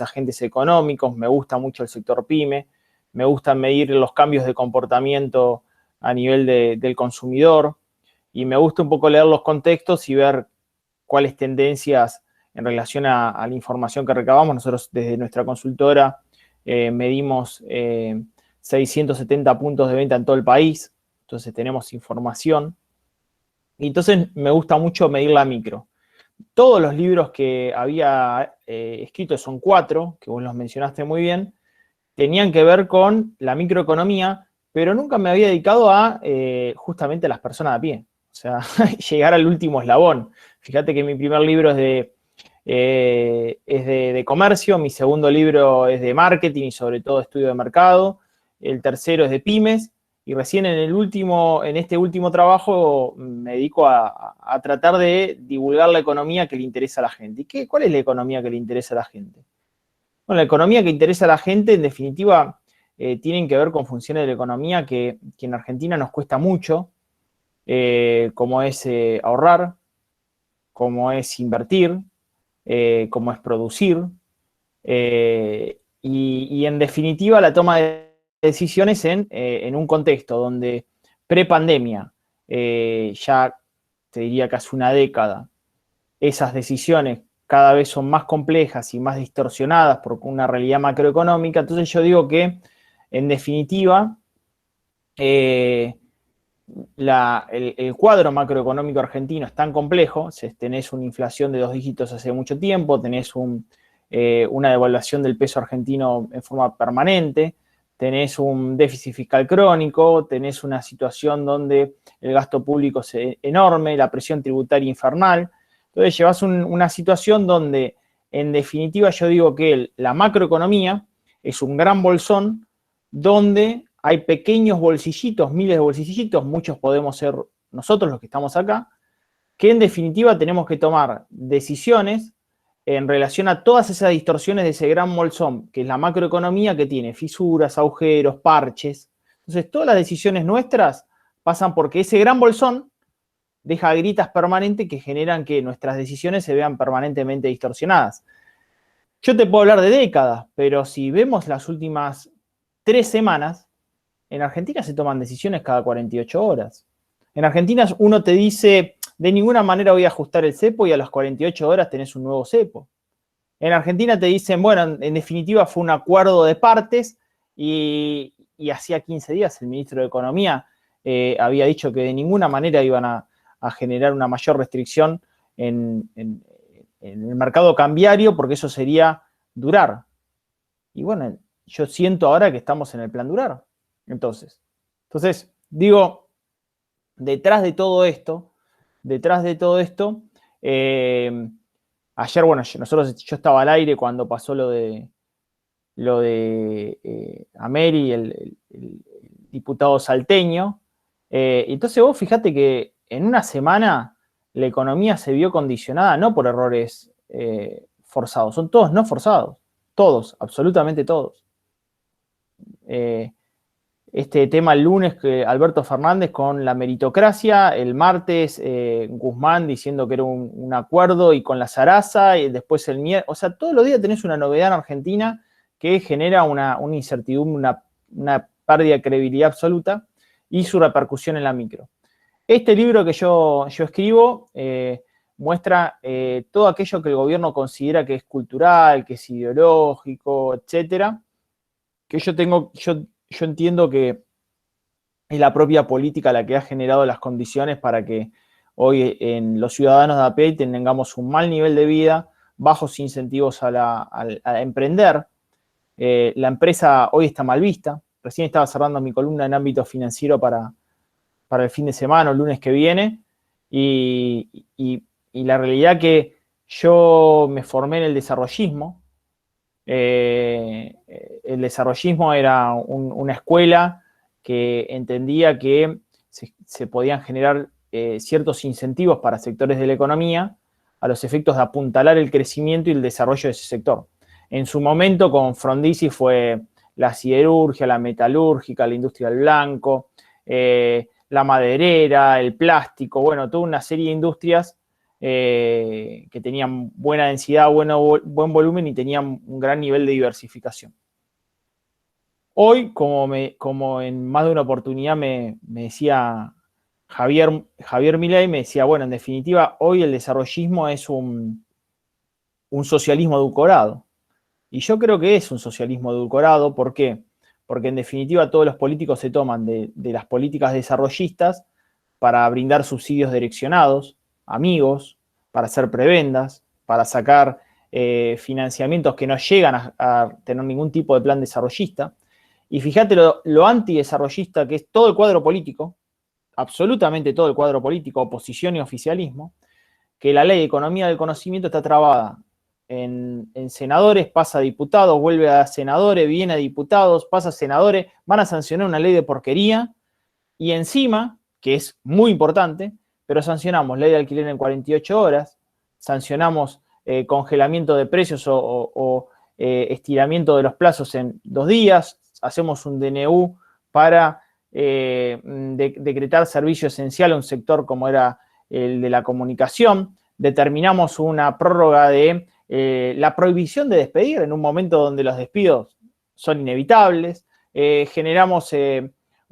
agentes económicos, me gusta mucho el sector PYME, me gusta medir los cambios de comportamiento a nivel del consumidor y me gusta un poco leer los contextos y ver cuáles tendencias en relación a la información que recabamos. Nosotros desde nuestra consultora medimos 670 puntos de venta en todo el país, entonces tenemos información. Y entonces me gusta mucho medir la micro. Todos los libros que había escrito, son 4, que vos los mencionaste muy bien, tenían que ver con la microeconomía, pero nunca me había dedicado a justamente a las personas a pie. O sea, llegar al último eslabón. Fíjate que mi primer libro es de comercio, mi segundo libro es de marketing y sobre todo estudio de mercado, el tercero es de pymes, y recién en este último trabajo me dedico a tratar de divulgar la economía que le interesa a la gente. ¿Y cuál es la economía que le interesa a la gente? Bueno, la economía que interesa a la gente, en definitiva, tienen que ver con funciones de la economía que en Argentina nos cuesta mucho, como es ahorrar, como es invertir, como es producir, y en definitiva la toma de decisiones en un contexto donde prepandemia, ya te diría que hace una década, esas decisiones cada vez son más complejas y más distorsionadas por una realidad macroeconómica. Entonces yo digo que, en definitiva, el cuadro macroeconómico argentino es tan complejo, tenés una inflación de 2 dígitos hace mucho tiempo, tenés una devaluación del peso argentino en forma permanente, tenés un déficit fiscal crónico, tenés una situación donde el gasto público es enorme, la presión tributaria infernal. Entonces llevas una situación donde, en definitiva, yo digo que la macroeconomía es un gran bolsón donde hay pequeños bolsillitos, miles de bolsillitos, muchos podemos ser nosotros los que estamos acá, que en definitiva tenemos que tomar decisiones en relación a todas esas distorsiones de ese gran bolsón, que es la macroeconomía, que tiene fisuras, agujeros, parches. Entonces todas las decisiones nuestras pasan porque ese gran bolsón deja grietas permanentes que generan que nuestras decisiones se vean permanentemente distorsionadas. Yo te puedo hablar de décadas, pero si vemos las últimas 3 semanas, en Argentina se toman decisiones cada 48 horas. En Argentina uno te dice, de ninguna manera voy a ajustar el cepo, y a las 48 horas tenés un nuevo cepo. En Argentina te dicen, bueno, en definitiva fue un acuerdo de partes, y hacía 15 días el ministro de Economía había dicho que de ninguna manera iban a generar una mayor restricción en el mercado cambiario, porque eso sería durar. Y bueno, yo siento ahora que estamos en el plan durar. Entonces digo, detrás de todo esto, ayer, bueno, yo estaba al aire cuando pasó lo de Ameri, el diputado salteño. Entonces vos fijate que en una semana la economía se vio condicionada no por errores forzados, son todos no forzados, todos, absolutamente todos. Este tema el lunes, que Alberto Fernández con la meritocracia, el martes Guzmán diciendo que era un acuerdo y con la zaraza, y después el miércoles, o sea, todos los días tenés una novedad en Argentina que genera una incertidumbre, una pérdida de credibilidad absoluta y su repercusión en la micro. Este libro que yo escribo muestra todo aquello que el gobierno considera que es cultural, que es ideológico, etcétera, que yo entiendo que es la propia política la que ha generado las condiciones para que hoy en los ciudadanos de a pie tengamos un mal nivel de vida, bajos incentivos a emprender. La empresa hoy está mal vista. Recién estaba cerrando mi columna en ámbito financiero para el fin de semana, el lunes que viene, y la realidad que yo me formé en el desarrollismo. El desarrollismo era una escuela que entendía que se podían generar ciertos incentivos para sectores de la economía a los efectos de apuntalar el crecimiento y el desarrollo de ese sector. En su momento con Frondizi fue la siderurgia, la metalúrgica, la industria del blanco, la maderera, el plástico, bueno, toda una serie de industrias que tenían buena densidad, buen volumen y tenían un gran nivel de diversificación. Hoy, como en más de una oportunidad me decía Javier Milei, me decía, bueno, en definitiva, hoy el desarrollismo es un socialismo edulcorado. Y yo creo que es un socialismo edulcorado. ¿Por qué? Porque en definitiva todos los políticos se toman de las políticas desarrollistas para brindar subsidios direccionados, amigos, para hacer prebendas, para sacar financiamientos que no llegan a tener ningún tipo de plan desarrollista. Y fíjate lo antidesarrollista que es todo el cuadro político, absolutamente todo el cuadro político, oposición y oficialismo, que la ley de economía del conocimiento está trabada en senadores, pasa a diputados, vuelve a senadores, viene a diputados, pasa a senadores, van a sancionar una ley de porquería y encima, que es muy importante, pero sancionamos ley de alquiler en 48 horas, sancionamos congelamiento de precios o estiramiento de los plazos en 2 días, hacemos un DNU para decretar servicio esencial a un sector como era el de la comunicación, determinamos una prórroga de la prohibición de despedir en un momento donde los despidos son inevitables, generamos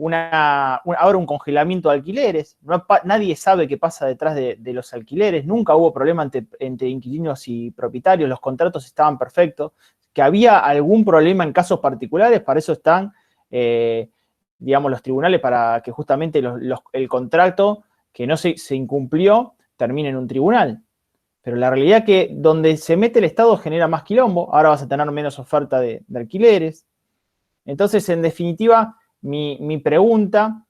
ahora un congelamiento de alquileres, nadie sabe qué pasa detrás de los alquileres, nunca hubo problema entre inquilinos y propietarios, los contratos estaban perfectos, que había algún problema en casos particulares, para eso están, digamos, los tribunales, para que justamente el contrato que no se incumplió termine en un tribunal. Pero la realidad es que donde se mete el Estado genera más quilombo, ahora vas a tener menos oferta de alquileres. Entonces, en definitiva, mi pregunta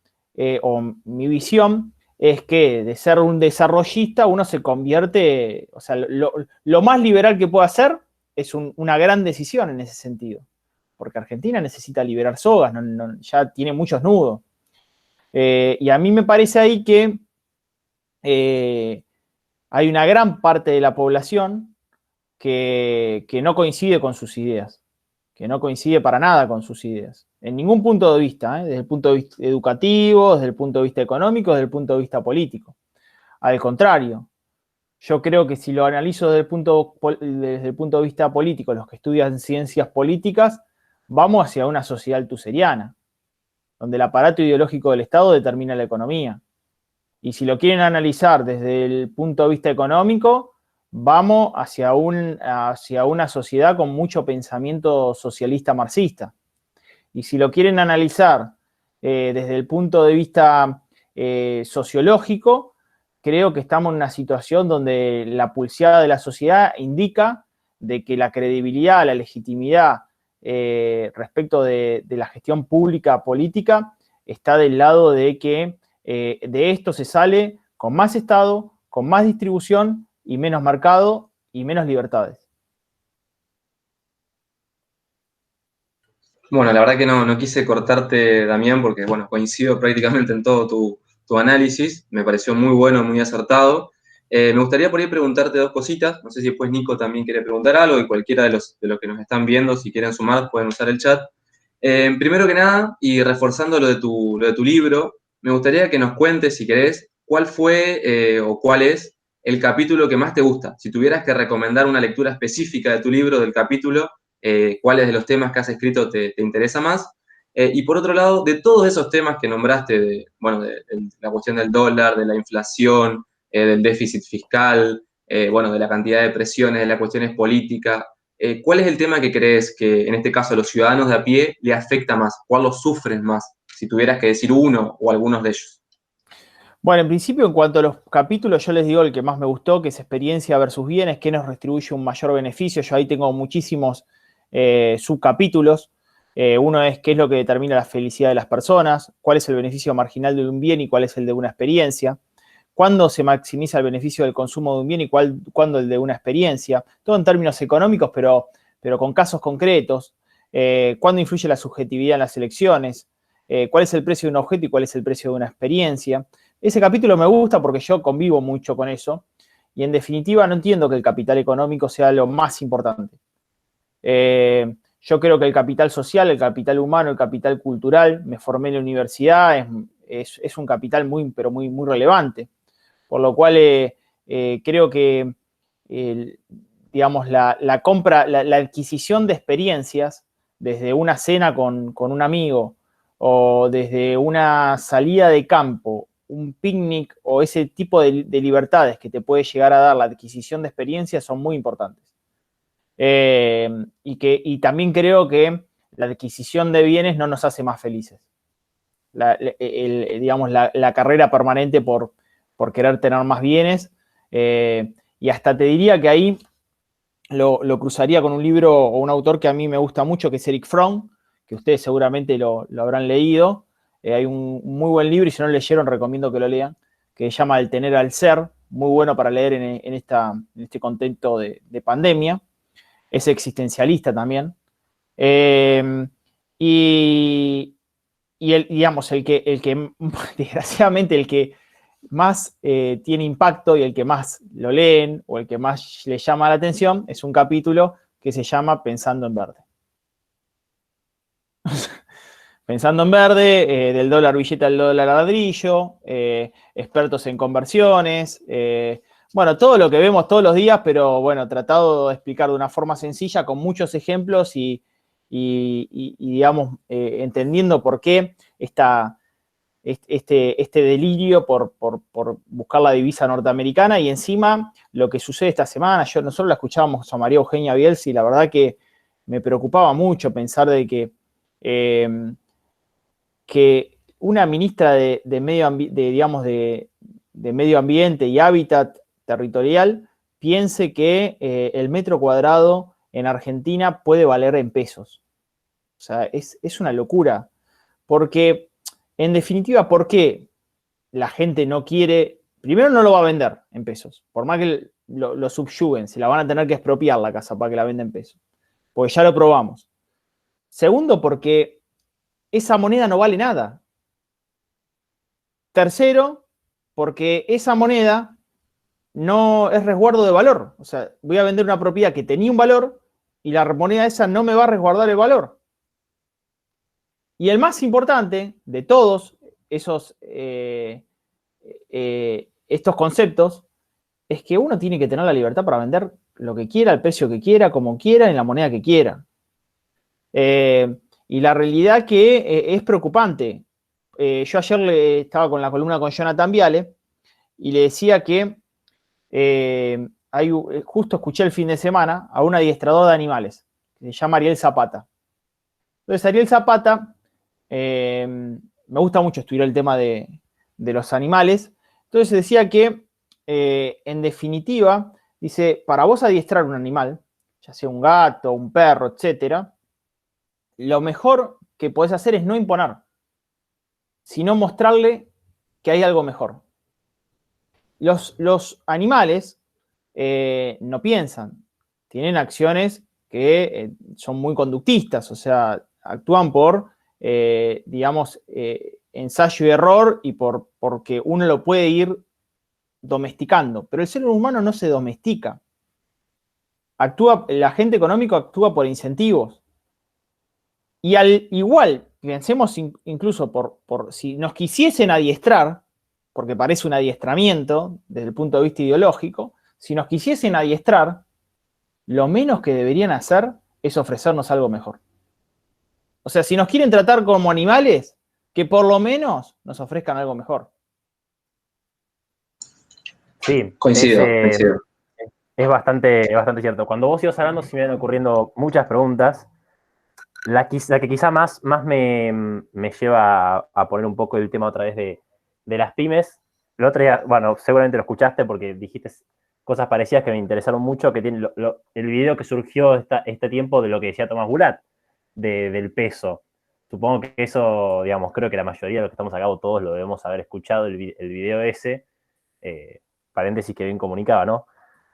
o mi visión es que de ser un desarrollista uno se convierte, o sea, lo más liberal que puede hacer es una gran decisión en ese sentido, porque Argentina necesita liberar sogas, ya tiene muchos nudos. Y a mí me parece ahí que hay una gran parte de la población que no coincide con sus ideas, que no coincide para nada con sus ideas, en ningún punto de vista, desde el punto de vista educativo, desde el punto de vista económico, desde el punto de vista político. Al contrario, yo creo que si lo analizo desde el punto de vista político, los que estudian ciencias políticas, vamos hacia una sociedad altuseriana, donde el aparato ideológico del Estado determina la economía. Y si lo quieren analizar desde el punto de vista económico, vamos hacia una sociedad con mucho pensamiento socialista marxista. Y si lo quieren analizar desde el punto de vista sociológico, creo que estamos en una situación donde la pulseada de la sociedad indica de que la credibilidad, la legitimidad respecto de la gestión pública política está del lado de que de esto se sale con más Estado, con más distribución y menos mercado y menos libertades. Bueno, la verdad que no quise cortarte, Damián, porque bueno, coincido prácticamente en todo tu análisis, me pareció muy bueno, muy acertado. Me gustaría por ahí preguntarte 2 cositas, no sé si después Nico también quiere preguntar algo y cualquiera de los que nos están viendo, si quieren sumar, pueden usar el chat. Primero que nada, y reforzando lo de tu libro, me gustaría que nos cuentes, si querés, cuál fue o cuál es el capítulo que más te gusta. Si tuvieras que recomendar una lectura específica de tu libro, del capítulo, cuáles de los temas que has escrito te interesa más. Y por otro lado, de todos esos temas que nombraste, de la cuestión del dólar, de la inflación, del déficit fiscal, de la cantidad de presiones, de las cuestiones políticas, ¿cuál es el tema que crees que en este caso a los ciudadanos de a pie le afecta más? ¿Cuál los sufren más? Si tuvieras que decir uno o algunos de ellos. Bueno, en principio, en cuanto a los capítulos, yo les digo el que más me gustó, que es experiencia versus bienes, qué nos retribuye un mayor beneficio. Yo ahí tengo muchísimos subcapítulos. Uno es qué es lo que determina la felicidad de las personas, cuál es el beneficio marginal de un bien y cuál es el de una experiencia, cuándo se maximiza el beneficio del consumo de un bien y cuándo el de una experiencia, todo en términos económicos, pero con casos concretos, cuándo influye la subjetividad en las elecciones, cuál es el precio de un objeto y cuál es el precio de una experiencia. Ese capítulo me gusta porque yo convivo mucho con eso y en definitiva no entiendo que el capital económico sea lo más importante. Yo creo que el capital social, el capital humano, el capital cultural, me formé en la universidad, es un capital muy relevante. Por lo cual creo que, digamos, la compra, la adquisición de experiencias, desde una cena con un amigo, o desde una salida de campo, un picnic o ese tipo de libertades que te puede llegar a dar la adquisición de experiencias son muy importantes. Y también creo que la adquisición de bienes no nos hace más felices. Digamos, la carrera permanente por querer tener más bienes. Y hasta te diría que ahí lo cruzaría con un libro o un autor que a mí me gusta mucho, que es Erich Fromm, que ustedes seguramente lo habrán leído. Hay un muy buen libro, y si no lo leyeron, recomiendo que lo lean, que se llama El tener al ser, muy bueno para leer en este contexto de pandemia. Es existencialista también. Y digamos, desgraciadamente, el que más tiene impacto y el que más lo leen o el que más le llama la atención es un capítulo que se llama Pensando en Verde. Pensando en Verde, del dólar billete al dólar ladrillo, expertos en conversiones, bueno, todo lo que vemos todos los días, pero bueno, tratado de explicar de una forma sencilla, con muchos ejemplos y digamos, entendiendo por qué este delirio por buscar la divisa norteamericana. Y encima lo que sucede esta semana, nosotros la escuchábamos a María Eugenia Bielsi, y la verdad que me preocupaba mucho pensar de que una ministra de Medio Ambiente y Hábitat Territorial piense que el metro cuadrado en Argentina puede valer en pesos. O sea, es una locura. Porque, en definitiva, ¿por qué la gente no quiere? Primero, no lo va a vender en pesos. Por más que lo subyuguen, se la van a tener que expropiar la casa para que la venda en pesos. Porque ya lo probamos. Segundo, porque esa moneda no vale nada. Tercero, porque esa moneda no es resguardo de valor. O sea, voy a vender una propiedad que tenía un valor y la moneda esa no me va a resguardar el valor. Y el más importante de todos estos conceptos es que uno tiene que tener la libertad para vender lo que quiera, al precio que quiera, como quiera, en la moneda que quiera. Y la realidad que es preocupante. Yo ayer estaba con la columna con Jonathan Viale y le decía que justo escuché el fin de semana a un adiestrador de animales, que se llama Ariel Zapata. Entonces, Ariel Zapata, me gusta mucho estudiar el tema de los animales. Entonces decía que, en definitiva, dice, para vos adiestrar un animal, ya sea un gato, un perro, etcétera, lo mejor que podés hacer es no imponer, sino mostrarle que hay algo mejor. Los animales no piensan, tienen acciones que son muy conductistas, o sea, actúan por, digamos, ensayo y error, y porque uno lo puede ir domesticando. Pero el ser humano no se domestica. El agente económico actúa por incentivos. Y al igual, pensemos incluso por si nos quisiesen adiestrar, porque parece un adiestramiento desde el punto de vista ideológico, si nos quisiesen adiestrar, lo menos que deberían hacer es ofrecernos algo mejor. O sea, si nos quieren tratar como animales, que por lo menos nos ofrezcan algo mejor. Sí, Coincido. es bastante cierto. Cuando vos ibas hablando, se me iban ocurriendo muchas preguntas. La que quizá más me lleva a poner un poco el tema otra vez de las pymes. El otro día, bueno, seguramente lo escuchaste porque dijiste cosas parecidas que me interesaron mucho, que tiene el video que surgió este tiempo de lo que decía Tomás Bulat, del peso. Supongo que eso, digamos, creo que la mayoría de los que estamos acá, o todos lo debemos haber escuchado, el video ese. Paréntesis, que bien comunicaba, ¿no?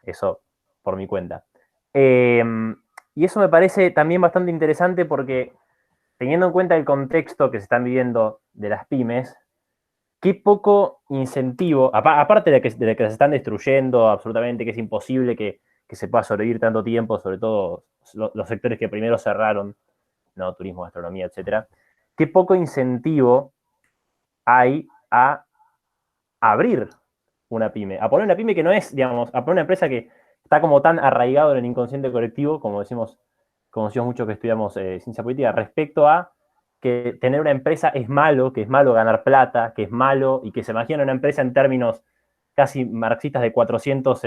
Eso por mi cuenta. Y eso me parece también bastante interesante porque, teniendo en cuenta el contexto que se están viviendo de las pymes, qué poco incentivo, aparte de que se están destruyendo absolutamente, que es imposible que se pueda sobrevivir tanto tiempo, sobre todo los sectores que primero cerraron, ¿no? Turismo, gastronomía, etcétera. Qué poco incentivo hay a abrir una pyme. A poner una pyme que no es, digamos, a poner una empresa que está como tan arraigado en el inconsciente colectivo, como decimos mucho que estudiamos ciencia política, respecto a que tener una empresa es malo, que es malo ganar plata, que es malo, y que se imagina una empresa en términos casi marxistas de 400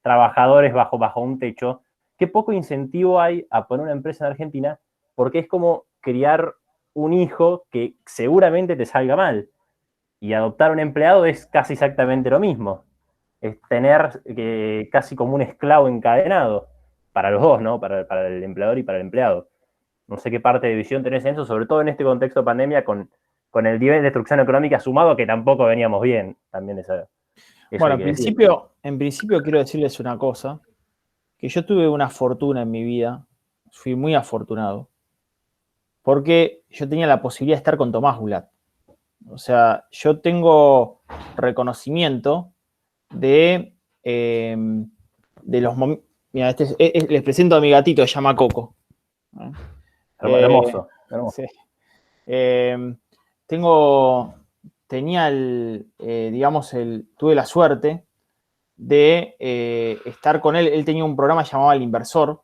trabajadores bajo un techo. Qué poco incentivo hay a poner una empresa en Argentina, porque es como criar un hijo que seguramente te salga mal. Y adoptar un empleado es casi exactamente lo mismo. Es tener casi como un esclavo encadenado para los dos, ¿no? Para el empleador y para el empleado. No sé qué parte de visión tenés en eso, sobre todo en este contexto de pandemia, con el nivel de destrucción económica sumado, que tampoco veníamos bien. También eso Bueno, hay que decir. en principio quiero decirles una cosa, que yo tuve una fortuna en mi vida, fui muy afortunado, porque yo tenía la posibilidad de estar con Tomás Bulat. O sea, yo tengo reconocimiento de los momentos. Mira, les presento a mi gatito, se llama Coco. Hermoso. Sí. Tuve la suerte de estar con él. Él tenía un programa llamado El Inversor,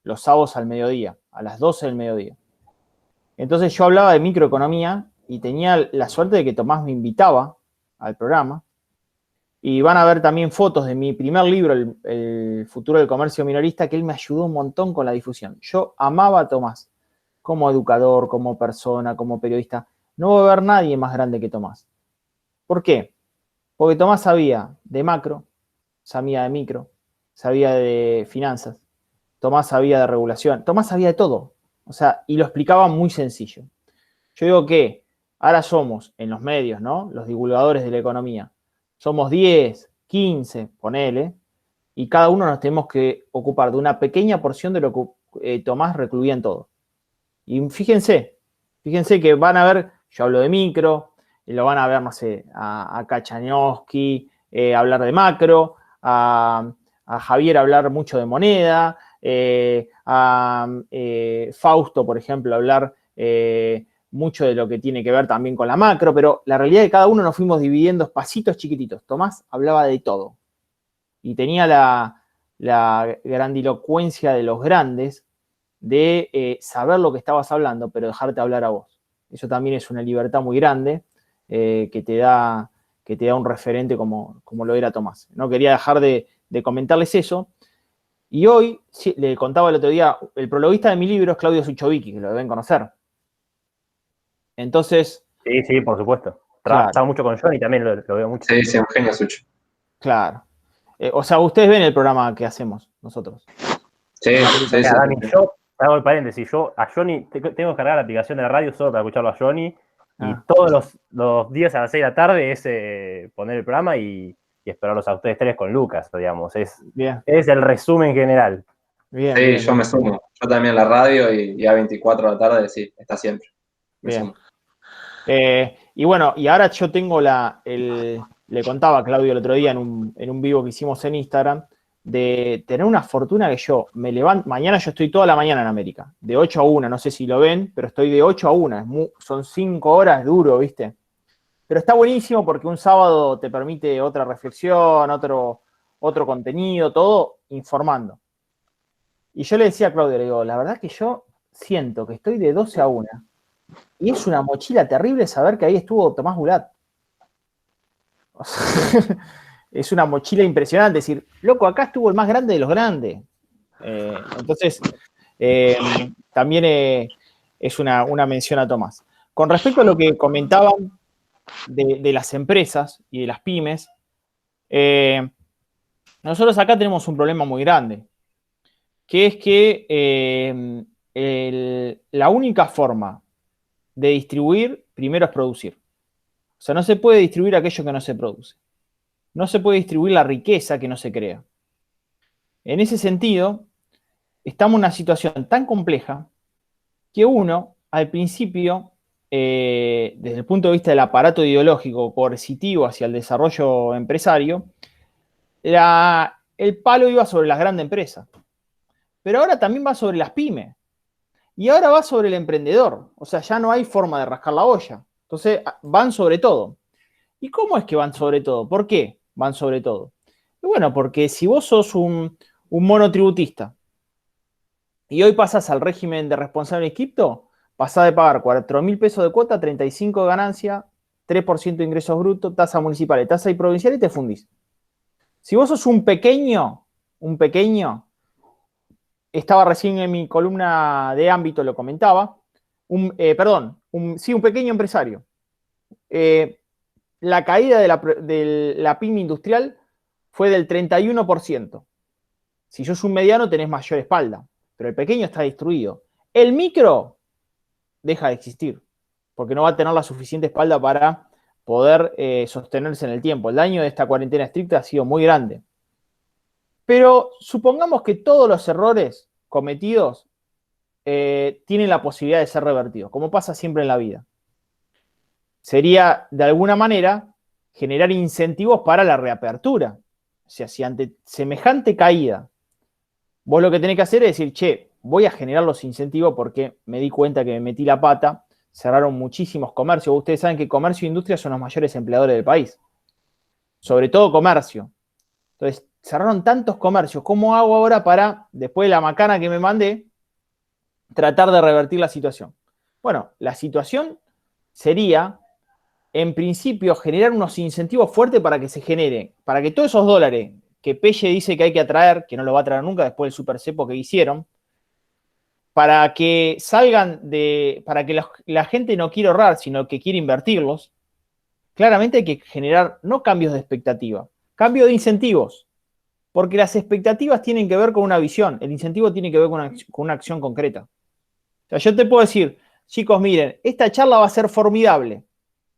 los sábados al mediodía, a las 12 del mediodía. Entonces yo hablaba de microeconomía y tenía la suerte de que Tomás me invitaba al programa. Y van a ver también fotos de mi primer libro, El futuro del comercio minorista, que él me ayudó un montón con la difusión. Yo amaba a Tomás como educador, como persona, como periodista. No va a haber nadie más grande que Tomás. ¿Por qué? Porque Tomás sabía de macro, sabía de micro, sabía de finanzas, Tomás sabía de regulación, Tomás sabía de todo. O sea, y lo explicaba muy sencillo. Yo digo que ahora somos en los medios, ¿no? Los divulgadores de la economía. Somos 10, 15, ponele, y cada uno nos tenemos que ocupar de una pequeña porción de lo que Tomás recluía en todo. Y fíjense que van a ver, yo hablo de micro, y lo van a ver, no sé, a Kachanowski hablar de macro, a Javier hablar mucho de moneda, a Fausto, por ejemplo, hablar mucho de lo que tiene que ver también con la macro, pero la realidad es que cada uno nos fuimos dividiendo espacitos chiquititos. Tomás hablaba de todo y tenía la grandilocuencia de los grandes de saber lo que estabas hablando, pero dejarte hablar a vos. Eso también es una libertad muy grande que te da un referente como lo era Tomás. No quería dejar de comentarles eso. Y hoy, le contaba el otro día, el prologuista de mi libro es Claudio Suchovicki, que lo deben conocer. Entonces... Sí, por supuesto. Trabaja mucho con Johnny, también lo veo mucho. Sí, Eugenio Sucho. Claro. O sea, ustedes ven el programa que hacemos nosotros. Sí. Dani, yo hago el paréntesis. Yo a Johnny tengo que cargar la aplicación de la radio solo para escucharlo a Johnny. Y todos los días a las 6 de la tarde es poner el programa y esperarlos a ustedes tres con Lucas, digamos. Es el resumen general. Bien, yo me sumo. Yo también la radio y a 24 de la tarde, sí, está siempre. Bien. Y bueno, y ahora yo tengo le contaba a Claudio el otro día en un vivo que hicimos en Instagram, de tener una fortuna que yo me levanto, mañana yo estoy toda la mañana en América, de 8 a 1, no sé si lo ven, pero estoy de 8 a 1, son 5 horas duro, ¿viste? Pero está buenísimo porque un sábado te permite otra reflexión, otro contenido, todo informando. Y yo le decía a Claudio, le digo, la verdad que yo siento que estoy de 12 a 1 y es una mochila terrible saber que ahí estuvo Tomás Bulat. O sea, es una mochila impresionante decir, loco, acá estuvo el más grande de los grandes. Entonces, también es una mención a Tomás. Con respecto a lo que comentaban de las empresas y de las pymes, nosotros acá tenemos un problema muy grande, que es que la única forma de distribuir, primero es producir. O sea, no se puede distribuir aquello que no se produce. No se puede distribuir la riqueza que no se crea. En ese sentido, estamos en una situación tan compleja que uno, al principio, desde el punto de vista del aparato ideológico coercitivo hacia el desarrollo empresario, el palo iba sobre las grandes empresas. Pero ahora también va sobre las pymes. Y ahora va sobre el emprendedor. O sea, ya no hay forma de rascar la olla. Entonces, van sobre todo. ¿Y cómo es que van sobre todo? ¿Por qué? van sobre todo. Y bueno, porque si vos sos un monotributista y hoy pasás al régimen de responsable cripto, pasás de pagar 4.000 pesos de cuota, 35 de ganancia, 3% de ingresos brutos, tasa municipal y tasa provincial y te fundís. Si vos sos un pequeño, estaba recién en mi columna de ámbito, lo comentaba, un pequeño empresario. La caída de la pyme industrial fue del 31%. Si sos un mediano tenés mayor espalda, pero el pequeño está destruido. El micro deja de existir, porque no va a tener la suficiente espalda para poder sostenerse en el tiempo. El daño de esta cuarentena estricta ha sido muy grande. Pero supongamos que todos los errores cometidos tienen la posibilidad de ser revertidos, como pasa siempre en la vida. Sería, de alguna manera, generar incentivos para la reapertura. O sea, si ante semejante caída, vos lo que tenés que hacer es decir, che, voy a generar los incentivos porque me di cuenta que me metí la pata, cerraron muchísimos comercios. Ustedes saben que comercio e industria son los mayores empleadores del país. Sobre todo comercio. Entonces, cerraron tantos comercios. ¿Cómo hago ahora para, después de la macana que me mandé, tratar de revertir la situación? Bueno, la situación sería, en principio, generar unos incentivos fuertes para que se genere, para que todos esos dólares que Pelle dice que hay que atraer, que no lo va a traer nunca después del super cepo que hicieron, para que salgan para que la gente no quiera ahorrar, sino que quiere invertirlos, claramente hay que generar no cambios de expectativa, cambio de incentivos. Porque las expectativas tienen que ver con una visión, el incentivo tiene que ver con una acción concreta. O sea, yo te puedo decir, chicos, miren, esta charla va a ser formidable.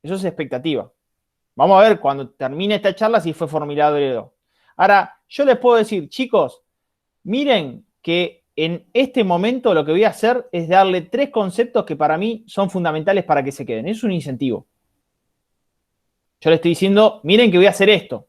Eso es expectativa. Vamos a ver cuando termine esta charla si fue formidable o no. Ahora, yo les puedo decir, chicos, miren que en este momento lo que voy a hacer es darle 3 conceptos que para mí son fundamentales para que se queden. Es un incentivo. Yo les estoy diciendo, miren que voy a hacer esto.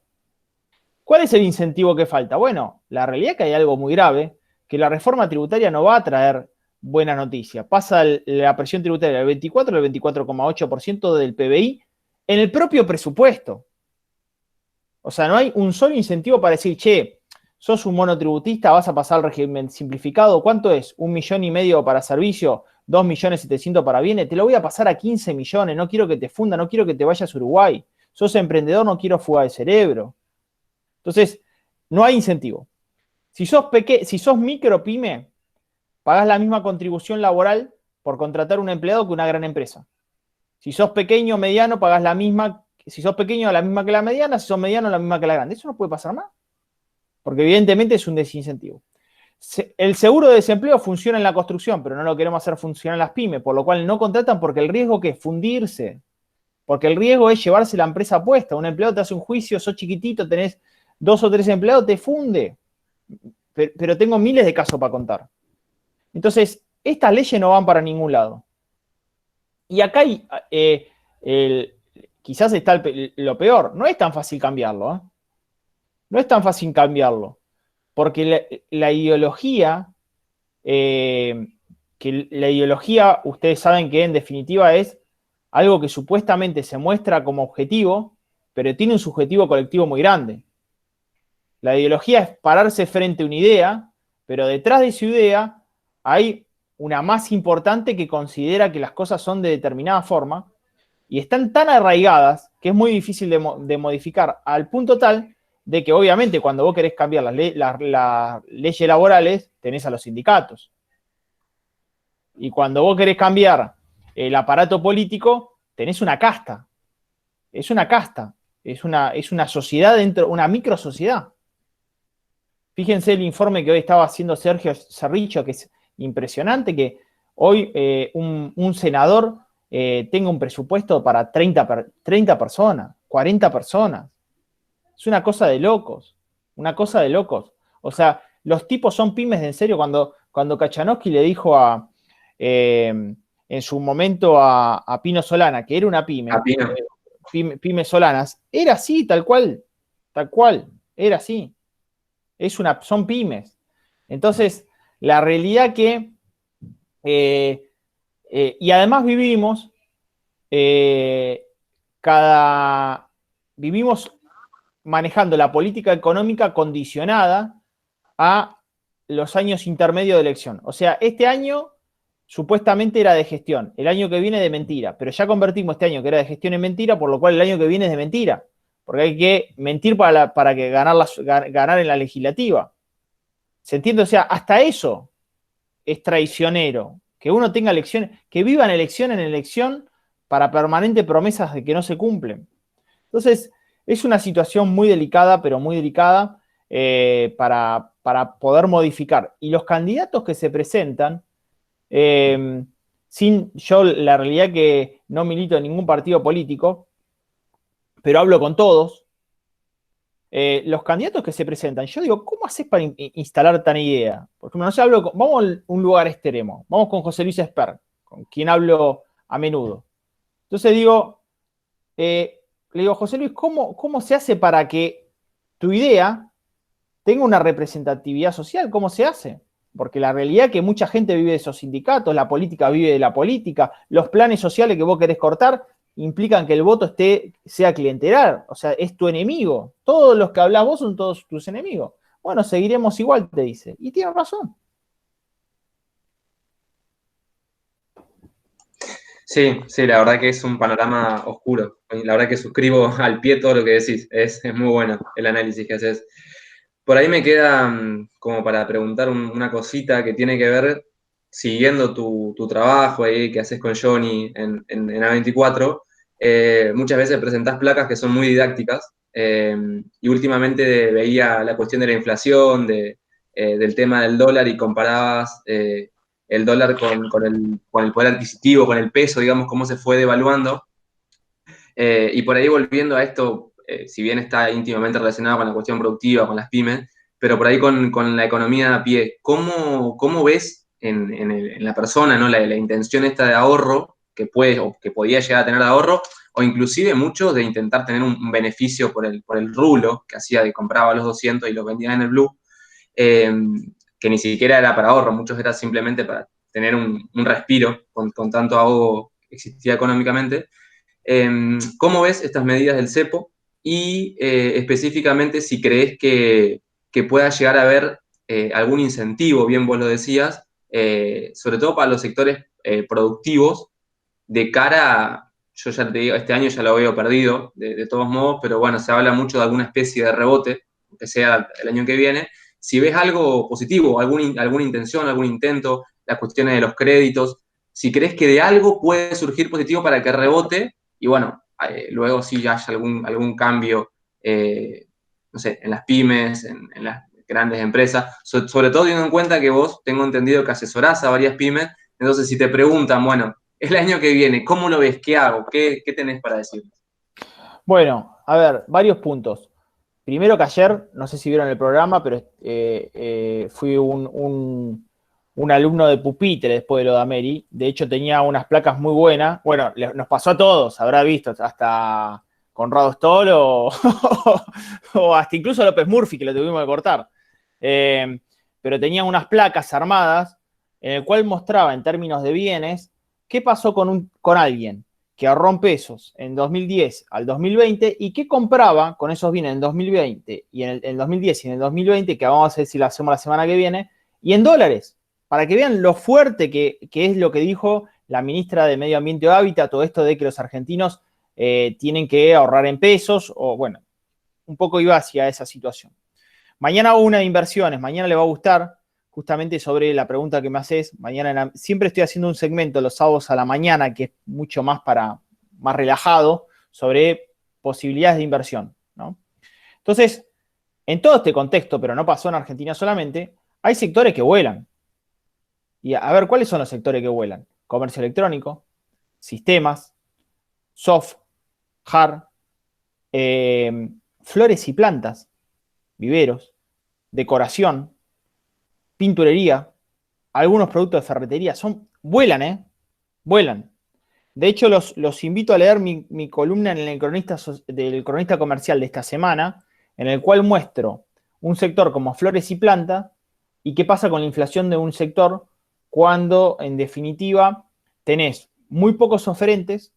¿Cuál es el incentivo que falta? Bueno, la realidad es que hay algo muy grave, que la reforma tributaria no va a traer buena noticia. Pasa la presión tributaria del 24 al 24,8% del PBI en el propio presupuesto. O sea, no hay un solo incentivo para decir, che, sos un monotributista, vas a pasar al régimen simplificado. ¿Cuánto es? 1,5 millones para servicio, 2.700.000 para bienes. Te lo voy a pasar a 15 millones. No quiero que te funda, no quiero que te vayas a Uruguay. Sos emprendedor, no quiero fuga de cerebro. Entonces, no hay incentivo. Si sos micro pyme, pagás la misma contribución laboral por contratar un empleado que una gran empresa. Si sos pequeño o mediano, pagás la misma. Si sos pequeño, la misma que la mediana. Si sos mediano, la misma que la grande. Eso no puede pasar más. Porque evidentemente es un desincentivo. El seguro de desempleo funciona en la construcción, pero no lo queremos hacer funcionar en las pymes, por lo cual no contratan porque el riesgo que es fundirse. Porque el riesgo es llevarse la empresa puesta. Un empleado te hace un juicio, sos chiquitito, tenés 2 o 3 empleados, te funde. Pero tengo miles de casos para contar. Entonces, estas leyes no van para ningún lado. Y acá hay, quizás está lo peor. No es tan fácil cambiarlo. ¿Eh? No es tan fácil cambiarlo. Porque la ideología, ustedes saben que en definitiva es algo que supuestamente se muestra como objetivo, pero tiene un subjetivo colectivo muy grande. La ideología es pararse frente a una idea, pero detrás de esa idea hay una más importante que considera que las cosas son de determinada forma y están tan arraigadas que es muy difícil de modificar, al punto tal de que obviamente cuando vos querés cambiar las leyes laborales tenés a los sindicatos. Y cuando vos querés cambiar el aparato político tenés una casta. Es una casta. Es una sociedad dentro, una micro sociedad. Fíjense el informe que hoy estaba haciendo Sergio Cerrillo, que es impresionante, que hoy un senador tenga un presupuesto para 30 personas, 40 personas. Es una cosa de locos, una cosa de locos. O sea, los tipos son pymes de en serio. Cuando Kachanowski le dijo en su momento a Pino Solana que era una pyme, pymes solanas, era así, tal cual, era así. Son pymes. Entonces, la realidad que, y además vivimos manejando la política económica condicionada a los años intermedios de elección. O sea, este año supuestamente era de gestión, el año que viene de mentira, pero ya convertimos este año que era de gestión en mentira, por lo cual el año que viene es de mentira, porque hay que mentir para que ganar en la legislativa. ¿Se entiende? O sea, hasta eso es traicionero, que uno tenga elecciones, que vivan elección en elección para permanentes promesas de que no se cumplen. Entonces, es una situación muy delicada, pero muy delicada para poder modificar. Y los candidatos que se presentan, yo la realidad que no milito en ningún partido político, pero hablo con todos. Los candidatos que se presentan, yo digo, ¿cómo haces para instalar tan idea? Por ejemplo, vamos a un lugar extremo, vamos con José Luis Esper, con quien hablo a menudo. Entonces le digo, José Luis, ¿cómo se hace para que tu idea tenga una representatividad social? ¿Cómo se hace? Porque la realidad es que mucha gente vive de esos sindicatos, la política vive de la política, los planes sociales que vos querés cortar implican que el voto sea clientelar, o sea, es tu enemigo. Todos los que hablás vos son todos tus enemigos. Bueno, seguiremos igual, te dice. Y tiene razón. Sí, sí, la verdad que es un panorama oscuro. La verdad que suscribo al pie todo lo que decís. Es muy bueno el análisis que haces. Por ahí me queda como para preguntar una cosita que tiene que ver, siguiendo tu trabajo ahí que haces con Johnny en A24, muchas veces presentás placas que son muy didácticas, y últimamente veía la cuestión de la inflación, del tema del dólar y comparabas el dólar con el poder adquisitivo, con el peso, digamos, cómo se fue devaluando. Y por ahí volviendo a esto, si bien está íntimamente relacionado con la cuestión productiva, con las pymes, pero por ahí con la economía a pie, ¿cómo ves en la persona, ¿no? La intención esta de ahorro que puede o que podía llegar a tener de ahorro, o inclusive muchos de intentar tener un beneficio por el rulo que hacía, que compraba los 200 y los vendía en el blue, eh, que ni siquiera era para ahorro, muchos era simplemente para tener un respiro con tanto ahogo que existía económicamente? ¿Cómo ves estas medidas del cepo? Y específicamente si crees que pueda llegar a haber algún incentivo, bien vos lo decías, sobre todo para los sectores productivos, de cara a, yo ya te digo, este año ya lo veo perdido, de todos modos, pero bueno, se habla mucho de alguna especie de rebote, que sea el año que viene. Si ves algo positivo, alguna intención, algún intento, las cuestiones de los créditos, si crees que de algo puede surgir positivo para que rebote, y bueno, luego sí haya algún cambio, no sé, en las pymes, en las grandes empresas, sobre todo teniendo en cuenta que vos, tengo entendido que asesorás a varias pymes, entonces si te preguntan, bueno, el año que viene, ¿cómo lo ves? ¿Qué hago? ¿Qué tenés para decir? Bueno, a ver, varios puntos. Primero que ayer, no sé si vieron el programa, pero fui un alumno de pupitre después de lo de Ameri. De hecho, tenía unas placas muy buenas. Bueno, nos pasó a todos, habrá visto, hasta Conrado Stoll o hasta incluso López Murphy, que lo tuvimos que cortar. Pero tenía unas placas armadas en el cual mostraba en términos de bienes qué pasó con alguien que ahorró en pesos en 2010 al 2020 y qué compraba con esos bienes en 2020 y en el 2010 y en el 2020, que vamos a ver si lo hacemos la semana que viene, y en dólares, para que vean lo fuerte que es lo que dijo la ministra de Medio Ambiente y Hábitat, todo esto de que los argentinos tienen que ahorrar en pesos, o bueno, un poco iba hacia esa situación. Mañana hago una de inversiones, mañana le va a gustar, justamente sobre la pregunta que me haces. Mañana siempre estoy haciendo un segmento los sábados a la mañana, que es mucho más relajado, sobre posibilidades de inversión, ¿no? Entonces, en todo este contexto, pero no pasó en Argentina solamente, hay sectores que vuelan. Y a ver, ¿cuáles son los sectores que vuelan? Comercio electrónico, sistemas, soft, hard, flores y plantas, viveros, decoración, pinturería, algunos productos de ferretería, vuelan, vuelan. De hecho, los invito a leer mi columna en el del cronista comercial de esta semana, en el cual muestro un sector como flores y plantas y qué pasa con la inflación de un sector cuando, en definitiva, tenés muy pocos oferentes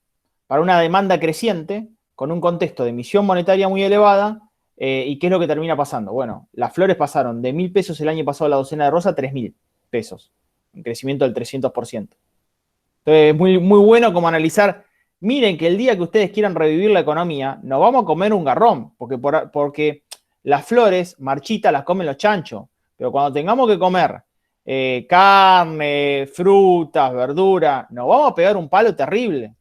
para una demanda creciente, con un contexto de emisión monetaria muy elevada, ¿Y qué es lo que termina pasando? Bueno, las flores pasaron de 1.000 pesos el año pasado la docena de rosa a 3.000 pesos. Un crecimiento del 300%. Entonces, es muy, muy bueno como analizar. Miren que el día que ustedes quieran revivir la economía, nos vamos a comer un garrón, porque las flores marchitas las comen los chanchos. Pero cuando tengamos que comer carne, frutas, verdura, nos vamos a pegar un palo terrible.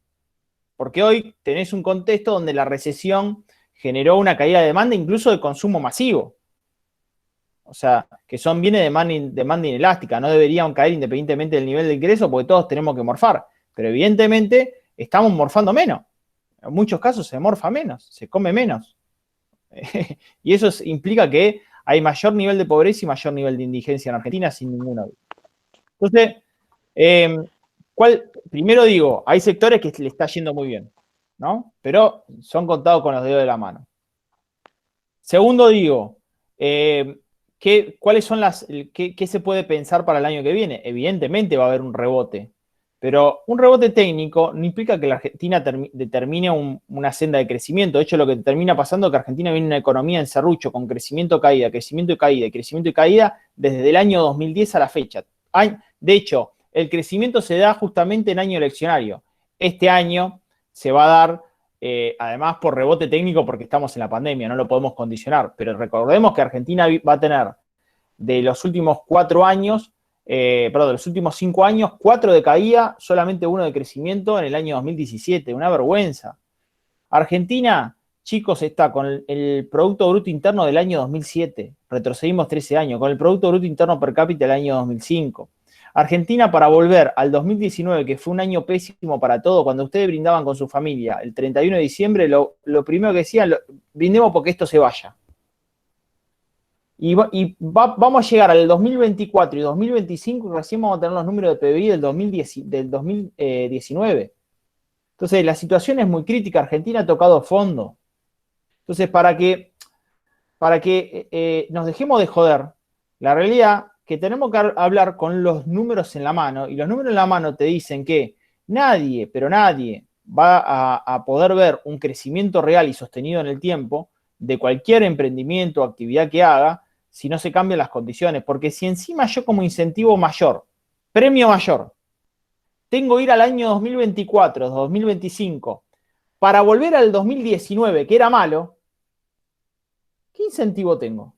Porque hoy tenés un contexto donde la recesión generó una caída de demanda, incluso de consumo masivo. O sea, que son bienes de demanda inelástica, no deberían caer independientemente del nivel de ingreso, porque todos tenemos que morfar. Pero evidentemente estamos morfando menos. En muchos casos se morfa menos, se come menos. Y eso implica que hay mayor nivel de pobreza y mayor nivel de indigencia en Argentina, sin ninguna duda. Entonces, primero digo, hay sectores que le está yendo muy bien, ¿no? Pero son contados con los dedos de la mano. Segundo digo, ¿cuáles son qué se puede pensar para el año que viene? Evidentemente va a haber un rebote, pero un rebote técnico no implica que la Argentina determine una senda de crecimiento. De hecho, lo que termina pasando es que Argentina viene una economía en serrucho, con crecimiento, caída, crecimiento y caída, crecimiento y caída desde el año 2010 a la fecha. De hecho, el crecimiento se da justamente en año eleccionario. Este año se va a dar, además por rebote técnico, porque estamos en la pandemia, no lo podemos condicionar, pero recordemos que Argentina va a tener de los últimos 4 años, de los últimos 5 años, 4 de caída, solamente 1 de crecimiento en el año 2017, una vergüenza. Argentina, chicos, está con el Producto Bruto Interno del año 2007, retrocedimos 13 años, con el Producto Bruto Interno per cápita del año 2005. Argentina, para volver al 2019, que fue un año pésimo para todo, cuando ustedes brindaban con su familia el 31 de diciembre, lo primero que decían, brindemos porque esto se vaya. Vamos a llegar al 2024 y 2025 y recién vamos a tener los números de PBI del 2019. Entonces, la situación es muy crítica. Argentina ha tocado fondo. Entonces, para que nos dejemos de joder, la realidad que tenemos que hablar con los números en la mano, y los números en la mano te dicen que nadie, pero nadie, va a poder ver un crecimiento real y sostenido en el tiempo de cualquier emprendimiento o actividad que haga si no se cambian las condiciones. Porque si encima yo como incentivo mayor, premio mayor, tengo que ir al año 2024, 2025, para volver al 2019, que era malo, ¿qué incentivo tengo?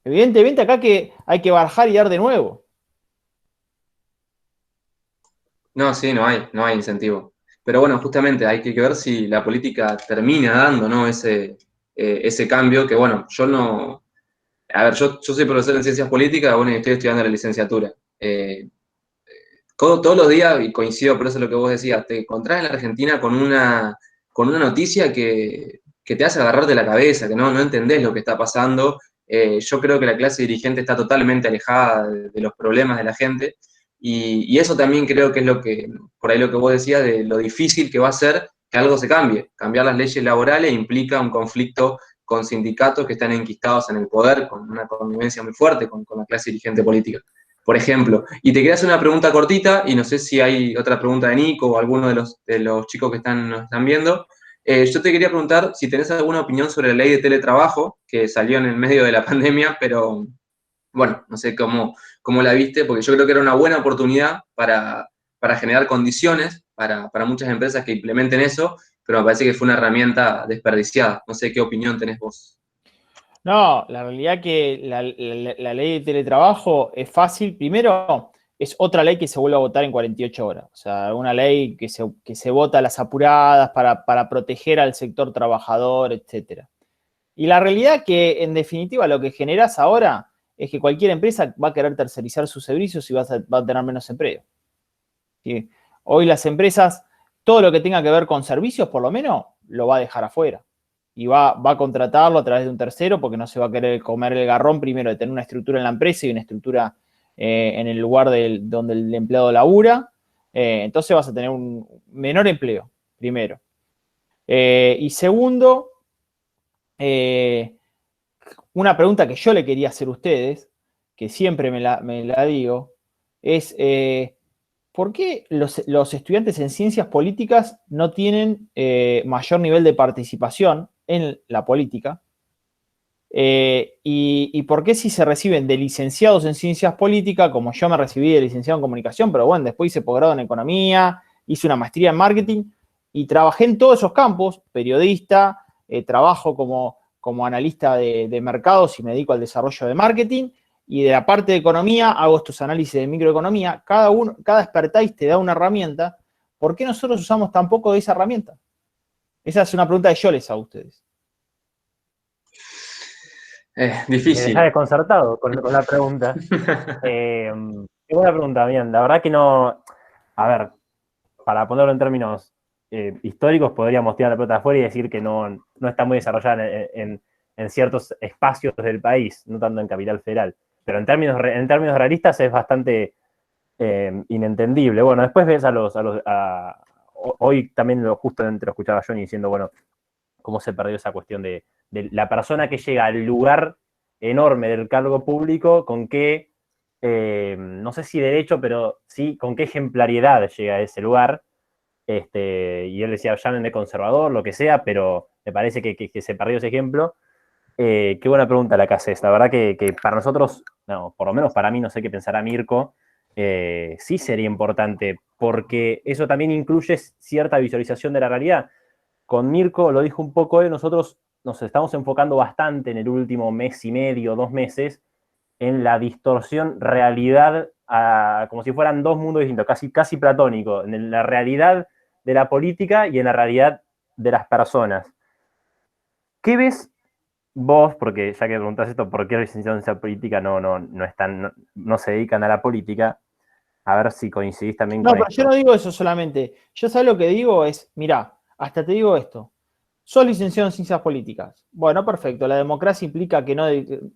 Evidentemente acá que hay que bajar y dar de nuevo. No, sí, no hay incentivo. Pero bueno, justamente hay que ver si la política termina dando, ¿no? Ese cambio que, bueno, yo no... A ver, yo soy profesor en ciencias políticas, bueno, y estoy estudiando la licenciatura. Todos los días, y coincido por eso lo que vos decías, te encontrás en la Argentina con una noticia que te hace agarrarte la cabeza, que no entendés lo que está pasando. Yo creo que la clase dirigente está totalmente alejada de los problemas de la gente. Y eso también creo que es por ahí lo que vos decías, de lo difícil que va a ser que algo se cambie. Cambiar las leyes laborales implica un conflicto con sindicatos que están enquistados en el poder, con una convivencia muy fuerte con la clase dirigente política, por ejemplo. Y te quería hacer una pregunta cortita, y no sé si hay otra pregunta de Nico o alguno de los chicos que nos están viendo. Yo te quería preguntar si tenés alguna opinión sobre la ley de teletrabajo, que salió en el medio de la pandemia, pero bueno, no sé cómo la viste, porque yo creo que era una buena oportunidad para generar condiciones para muchas empresas que implementen eso, pero me parece que fue una herramienta desperdiciada. No sé qué opinión tenés vos. No, la realidad que la ley de teletrabajo es fácil. Primero, es otra ley que se vuelve a votar en 48 horas. O sea, una ley que se vota a las apuradas para proteger al sector trabajador, etcétera. Y la realidad que, en definitiva, lo que generas ahora es que cualquier empresa va a querer tercerizar sus servicios y va a tener menos empleo. ¿Sí? Hoy las empresas, todo lo que tenga que ver con servicios, por lo menos, lo va a dejar afuera. Y va a contratarlo a través de un tercero porque no se va a querer comer el garrón primero de tener una estructura en la empresa y una estructura en el lugar donde el empleado labura. Entonces vas a tener un menor empleo, primero. Y segundo, una pregunta que yo le quería hacer a ustedes, que siempre me la digo, es ¿por qué los estudiantes en ciencias políticas no tienen mayor nivel de participación en la política? Y por qué si se reciben de licenciados en ciencias políticas, como yo me recibí de licenciado en comunicación, pero bueno, después hice posgrado en economía, hice una maestría en marketing y trabajé en todos esos campos, periodista, trabajo como analista de mercados y me dedico al desarrollo de marketing, y de la parte de economía hago estos análisis de microeconomía. Cada expertise te da una herramienta. ¿Por qué nosotros usamos tan poco de esa herramienta? Esa es una pregunta que yo les hago a ustedes. Difícil. Me deja desconcertado con la pregunta. Qué buena pregunta, bien. La verdad que no. A ver, para ponerlo en términos históricos, podríamos tirar la pelota afuera y decir que no está muy desarrollada en ciertos espacios del país, no tanto en Capital Federal. Pero en términos realistas es bastante inentendible. Bueno, después ves hoy también justamente lo escuchaba Johnny diciendo, bueno, cómo se perdió esa cuestión de la persona que llega al lugar enorme del cargo público, con qué, no sé si derecho, pero sí con qué ejemplariedad llega a ese lugar. Y él decía, llámenme conservador, lo que sea, pero me parece que se perdió ese ejemplo. Qué buena pregunta la que haces. La verdad que para nosotros, no, por lo menos para mí, no sé qué pensará Mirko, sí sería importante, porque eso también incluye cierta visualización de la realidad. Con Mirko, lo dijo un poco él, nosotros nos estamos enfocando bastante en el último mes y medio, 2 meses, en la distorsión realidad, como si fueran dos mundos distintos, casi platónico, en la realidad de la política y en la realidad de las personas. ¿Qué ves vos, porque ya que preguntás esto, por qué los licenciados en ciencia política no se dedican a la política? A ver si coincidís también No, con pero esto. yo no digo eso solamente. Yo sé lo que digo es, mirá, hasta te digo esto. Sos licenciado en ciencias políticas. Bueno, perfecto. La democracia implica que no,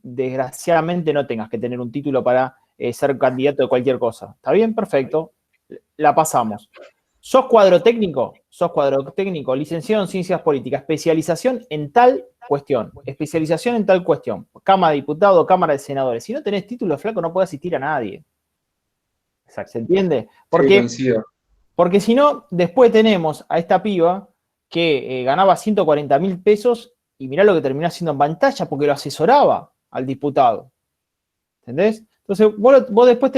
desgraciadamente no tengas que tener un título para ser candidato de cualquier cosa. ¿Está bien? Perfecto. La pasamos. ¿Sos cuadro técnico? Sos cuadro técnico, licenciado en ciencias políticas, especialización en tal cuestión, especialización en tal cuestión. Cámara de Diputados, Cámara de Senadores. Si no tenés título, flaco, no podés asistir a nadie. Exacto. ¿Se entiende? Sí, coincido. Porque si no, después tenemos a esta piba que ganaba 140.000 pesos y mirá lo que terminó haciendo en pantalla porque lo asesoraba al diputado. ¿Entendés? Entonces, vos después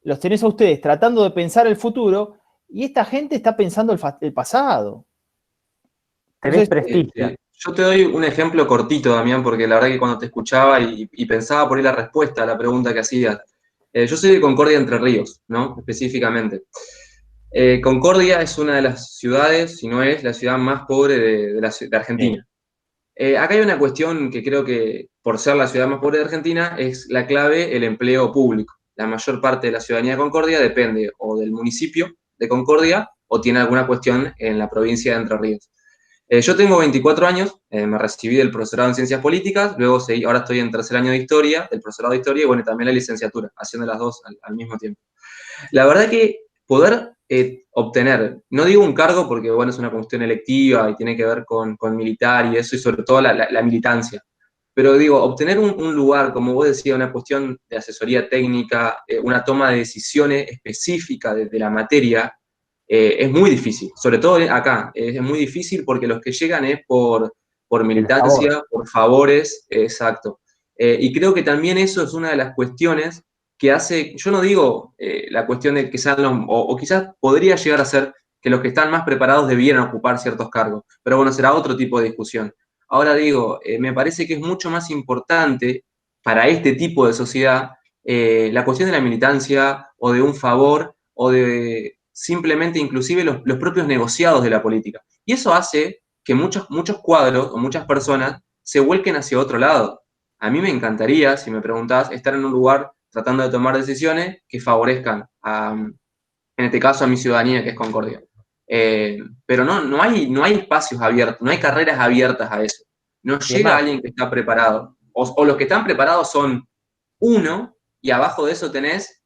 los tenés a ustedes tratando de pensar el futuro y esta gente está pensando el pasado. Te ves Entonces, prestigio. Yo te doy un ejemplo cortito, Damián, porque la verdad que cuando te escuchaba y pensaba por ahí la respuesta a la pregunta que hacías, yo soy de Concordia, Entre Ríos, ¿no? Específicamente. Concordia es una de las ciudades, si no es la ciudad más pobre de Argentina. Acá hay una cuestión que creo que, por ser la ciudad más pobre de Argentina, es la clave el empleo público. La mayor parte de la ciudadanía de Concordia depende o del municipio de Concordia o tiene alguna cuestión en la provincia de Entre Ríos. Yo tengo 24 años, me recibí del profesorado en Ciencias Políticas, luego ahora estoy en tercer año de Historia, del profesorado de Historia, y bueno, también la licenciatura, haciendo las dos al mismo tiempo. La verdad que poder obtener, no digo un cargo porque, bueno, es una cuestión electiva y tiene que ver con militar y eso, y sobre todo la militancia, pero digo, obtener un lugar, como vos decías, una cuestión de asesoría técnica, una toma de decisiones específica de la materia, es muy difícil, sobre todo acá, es muy difícil porque los que llegan es por militancia, por favores, exacto. Y creo que también eso es una de las cuestiones que hace, yo no digo la cuestión de que sean o quizás podría llegar a ser que los que están más preparados debieran ocupar ciertos cargos, pero bueno, será otro tipo de discusión. Ahora digo, me parece que es mucho más importante para este tipo de sociedad la cuestión de la militancia o de un favor o de simplemente inclusive los propios negociados de la política. Y eso hace que muchos cuadros o muchas personas se vuelquen hacia otro lado. A mí me encantaría, si me preguntás, estar en un lugar tratando de tomar decisiones que favorezcan, en este caso, a mi ciudadanía, que es Concordia. Pero no hay espacios abiertos, no hay carreras abiertas a eso. No llega alguien que está preparado. O los que están preparados son uno, y abajo de eso tenés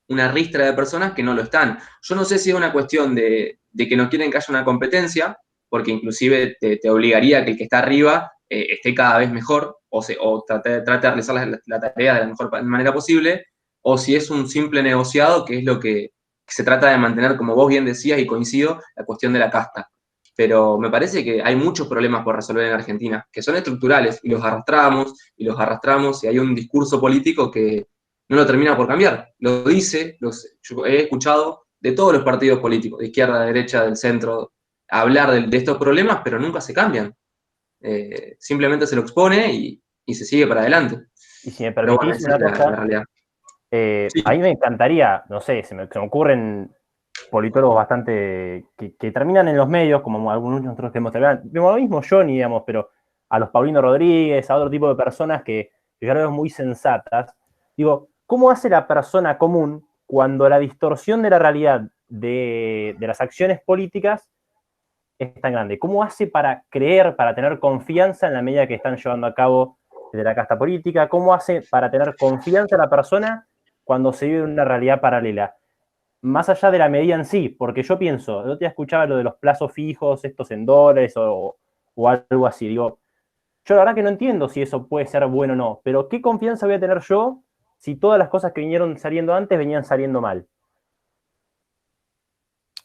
una ristra de personas que no lo están. Yo no sé si es una cuestión de que no quieren que haya una competencia, porque inclusive te obligaría a que el que está arriba esté cada vez mejor, o trate de realizar la tarea de la mejor manera posible, o si es un simple negociado, que es lo que se trata de mantener, como vos bien decías, y coincido, la cuestión de la casta. Pero me parece que hay muchos problemas por resolver en Argentina, que son estructurales, y los arrastramos, y hay un discurso político que no lo termina por cambiar. Lo dice, yo he escuchado de todos los partidos políticos, de izquierda, de derecha, del centro, hablar de estos problemas, pero nunca se cambian. Simplemente se lo expone y se sigue para adelante. Y si me Pero bueno, permitís esa una es la cosa, realidad. Sí. a mí me encantaría, no sé, se me ocurren politólogos bastante que terminan en los medios, como algunos nosotros que hemos terminado, lo mismo Johnny, digamos, pero a los Paulino Rodríguez, a otro tipo de personas que yo creo muy sensatas. Digo, ¿cómo hace la persona común cuando la distorsión de la realidad de las acciones políticas es tan grande? ¿Cómo hace para creer, para tener confianza en la medida que están llevando a cabo desde la casta política? ¿Cómo hace para tener confianza en la persona cuando se vive una realidad paralela? Más allá de la medida en sí, porque yo pienso, el otro día escuchaba lo de los plazos fijos, estos en dólares o algo así. Digo, yo la verdad que no entiendo si eso puede ser bueno o no, pero ¿qué confianza voy a tener yo si todas las cosas que vinieron saliendo antes venían saliendo mal?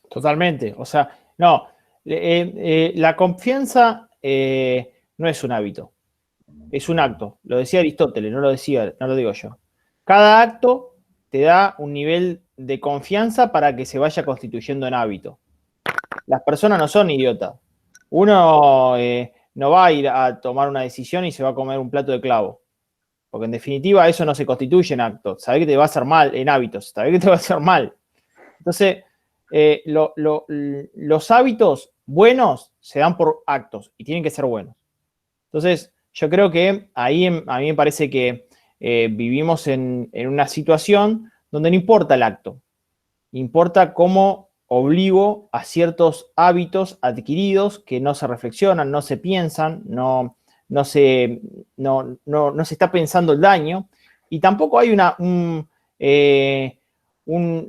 Totalmente. O sea, no, la confianza no es un hábito, es un acto. Lo decía Aristóteles, no lo digo yo. Cada acto te da un nivel de confianza para que se vaya constituyendo en hábito. Las personas no son idiotas. Uno no va a ir a tomar una decisión y se va a comer un plato de clavo. Porque en definitiva eso no se constituye en actos. Sabés que te va a hacer mal, en hábitos. Sabés que te va a hacer mal. Entonces, los hábitos buenos se dan por actos y tienen que ser buenos. Entonces, yo creo que ahí a mí me parece que vivimos en una situación donde no importa el acto, importa cómo obligo a ciertos hábitos adquiridos que no se reflexionan, no se piensan, no se está pensando el daño y tampoco hay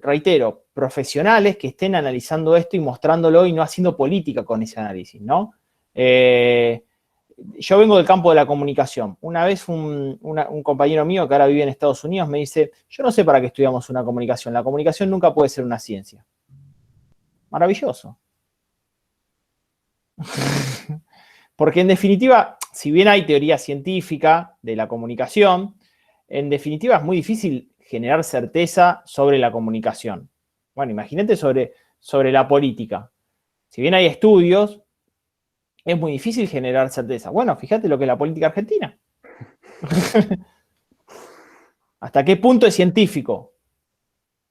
reitero, profesionales que estén analizando esto y mostrándolo y no haciendo política con ese análisis, ¿no? Yo vengo del campo de la comunicación. Una vez un compañero mío que ahora vive en Estados Unidos me dice, yo no sé para qué estudiamos una comunicación. La comunicación nunca puede ser una ciencia. Maravilloso. Porque en definitiva, si bien hay teoría científica de la comunicación, en definitiva es muy difícil generar certeza sobre la comunicación. Bueno, imagínate sobre la política. Si bien hay estudios, es muy difícil generar certeza. Bueno, fíjate lo que es la política argentina. ¿Hasta qué punto es científico?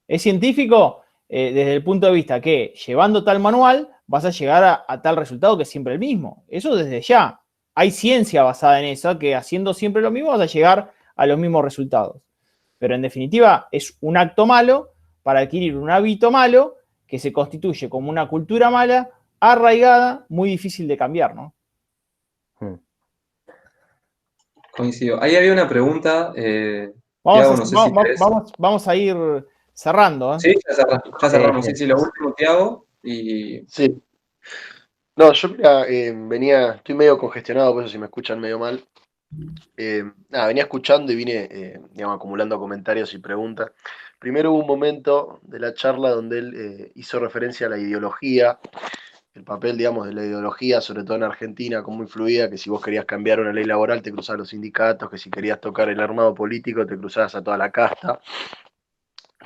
Es científico desde el punto de vista que llevando tal manual vas a llegar a tal resultado que es siempre el mismo. Eso desde ya. Hay ciencia basada en eso, que haciendo siempre lo mismo vas a llegar a los mismos resultados. Pero en definitiva es un acto malo para adquirir un hábito malo que se constituye como una cultura mala, arraigada, muy difícil de cambiar, ¿no? Coincido. Ahí había una pregunta, Tiago, no sé si querés. Vamos a ir cerrando, ¿eh? Sí, ya cerramos. Sí, sí, lo último, Tiago. Y Sí. No, yo mira, estoy medio congestionado, por eso si me escuchan medio mal. Nada, venía escuchando y vine, digamos, acumulando comentarios y preguntas. Primero hubo un momento de la charla donde él hizo referencia a la ideología, el papel, digamos, de la ideología, sobre todo en Argentina, cómo influía, que si vos querías cambiar una ley laboral te cruzabas a los sindicatos, que si querías tocar el armado político te cruzabas a toda la casta.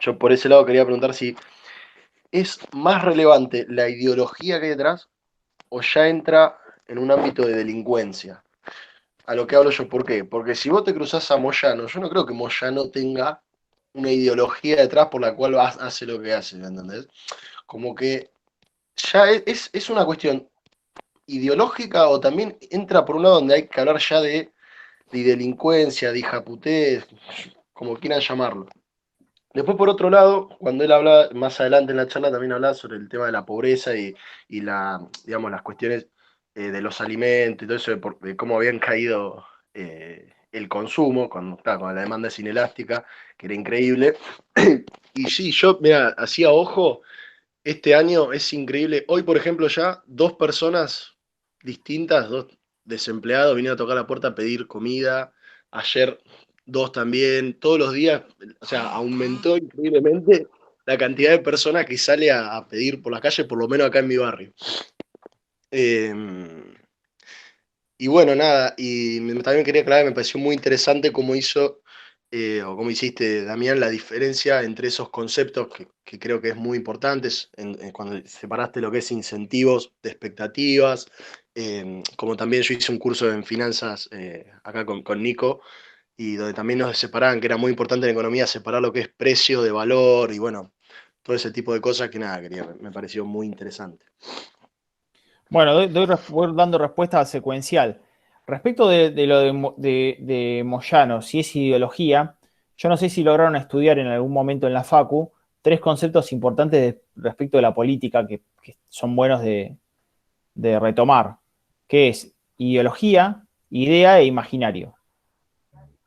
Yo por ese lado quería preguntar si es más relevante la ideología que hay detrás o ya entra en un ámbito de delincuencia. A lo que hablo yo, ¿por qué? Porque si vos te cruzás a Moyano, yo no creo que Moyano tenga una ideología detrás por la cual hace lo que hace, ¿me entendés? Como que ya es una cuestión ideológica o también entra por un lado donde hay que hablar ya de delincuencia, de hijaputez, como quieran llamarlo. Después, por otro lado, cuando él habla, más adelante en la charla, también habla sobre el tema de la pobreza y digamos, las cuestiones de los alimentos y todo eso, de cómo habían caído el consumo, claro, con la demanda es inelástica, que era increíble. Y sí, yo, mira, hacía ojo, este año es increíble. Hoy, por ejemplo, ya 2 personas distintas, 2 desempleados, vinieron a tocar la puerta a pedir comida. Ayer 2 también, todos los días, o sea, aumentó increíblemente la cantidad de personas que sale a pedir por la calle, por lo menos acá en mi barrio. Y bueno, nada, y también quería aclarar, me pareció muy interesante cómo hizo, o cómo hiciste, Damián, la diferencia entre esos conceptos que creo que es muy importantes, cuando separaste lo que es incentivos de expectativas, como también yo hice un curso en finanzas acá con Nico, y donde también nos separaban, que era muy importante en economía separar lo que es precio de valor, y bueno, todo ese tipo de cosas que nada, me pareció muy interesante. Bueno, voy dando respuesta secuencial. Respecto de lo de Moyano, si es ideología, yo no sé si lograron estudiar en algún momento en la Facu 3 conceptos importantes respecto de la política que son buenos de retomar, que es ideología, idea e imaginario.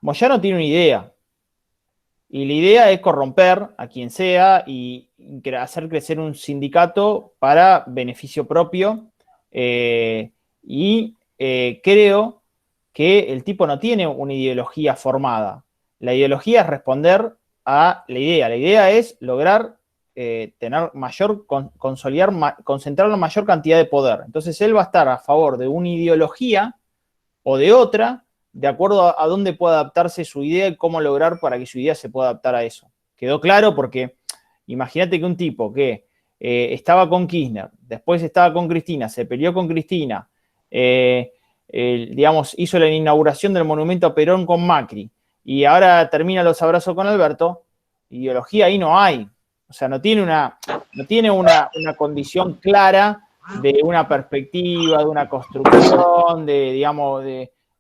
Moyano tiene una idea, y la idea es corromper a quien sea y hacer crecer un sindicato para beneficio propio. Creo que el tipo no tiene una ideología formada. La ideología es responder a la idea. La idea es lograr tener mayor, consolidar, concentrar la mayor cantidad de poder. Entonces él va a estar a favor de una ideología o de otra, de acuerdo a dónde pueda adaptarse su idea y cómo lograr para que su idea se pueda adaptar a eso. Quedó claro porque imagínate que un tipo que estaba con Kirchner, después estaba con Cristina, se peleó con Cristina, digamos, hizo la inauguración del monumento a Perón con Macri y ahora termina los abrazos con Alberto, ideología ahí no hay. O sea, no tiene una condición clara de una perspectiva, de una construcción, digamos,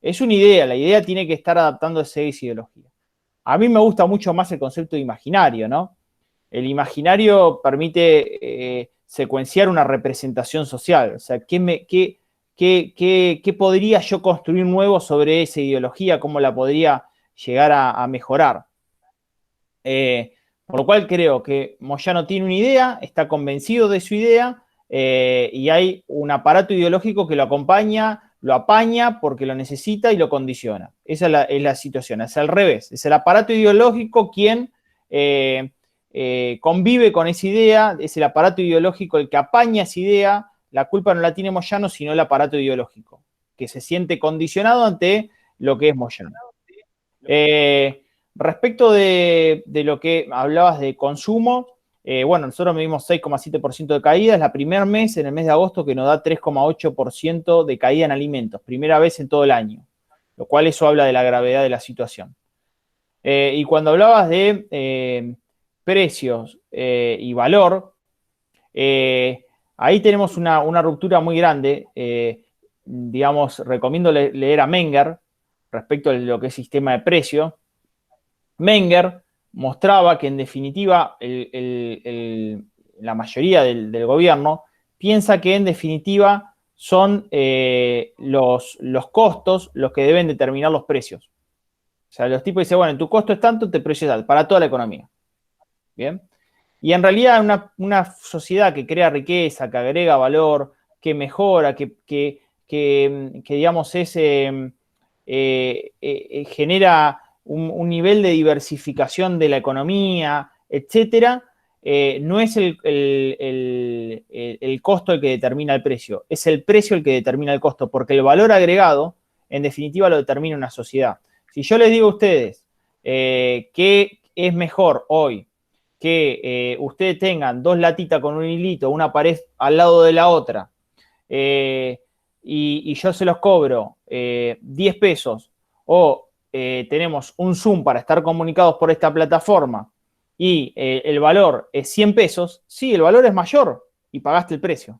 es una idea, la idea tiene que estar adaptándose a esa ideología. A mí me gusta mucho más el concepto de imaginario, ¿no? El imaginario permite secuenciar una representación social, o sea, ¿qué podría yo construir nuevo sobre esa ideología? ¿Cómo la podría llegar a mejorar? Por lo cual creo que Moyano tiene una idea, está convencido de su idea, y hay un aparato ideológico que lo acompaña, lo apaña porque lo necesita y lo condiciona. Esa es la situación, es al revés. Es el aparato ideológico quien convive con esa idea, es el aparato ideológico el que apaña esa idea. La culpa no la tiene Moyano, sino el aparato ideológico, que se siente condicionado ante lo que es Moyano. Respecto de lo que hablabas de consumo, bueno, nosotros medimos 6,7% de caída, es la primer mes, en el mes de agosto, que nos da 3,8% de caída en alimentos, primera vez en todo el año, lo cual eso habla de la gravedad de la situación. Y cuando hablabas de precios y valor, ahí tenemos una ruptura muy grande. Digamos, recomiendo leer a Menger respecto a lo que es sistema de precio. Menger mostraba que en definitiva la mayoría del gobierno piensa que en definitiva son los costos los que deben determinar los precios. O sea, los tipos dicen, bueno, tu costo es tanto, te precio es tal, para toda la economía. Bien. Y en realidad una sociedad que crea riqueza, que agrega valor, que mejora, que digamos, genera un nivel de diversificación de la economía, etcétera, no es el costo el que determina el precio, es el precio el que determina el costo, porque el valor agregado, en definitiva, lo determina una sociedad. Si yo les digo a ustedes que es mejor hoy que ustedes tengan 2 latitas con un hilito, una pared al lado de la otra, y yo se los cobro 10 pesos, o tenemos un Zoom para estar comunicados por esta plataforma y el valor es 100 pesos, sí, el valor es mayor y pagaste el precio.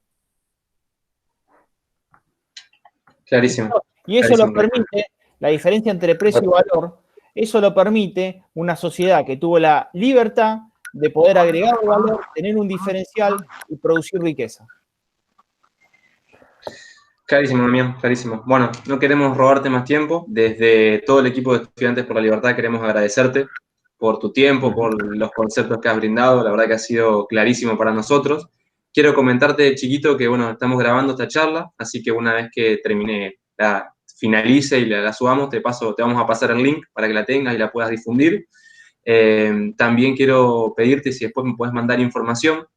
Clarísimo. Y eso lo permite, la diferencia entre precio y valor, eso lo permite una sociedad que tuvo la libertad de poder agregar valor, tener un diferencial y producir riqueza. Clarísimo, Damián, clarísimo. Bueno, no queremos robarte más tiempo. Desde todo el equipo de Estudiantes por la Libertad queremos agradecerte por tu tiempo, por los conceptos que has brindado. La verdad que ha sido clarísimo para nosotros. Quiero comentarte, chiquito, que bueno, estamos grabando esta charla, así que una vez que finalice y la subamos, te vamos a pasar el link para que la tengas y la puedas difundir. También quiero pedirte si después me puedes mandar información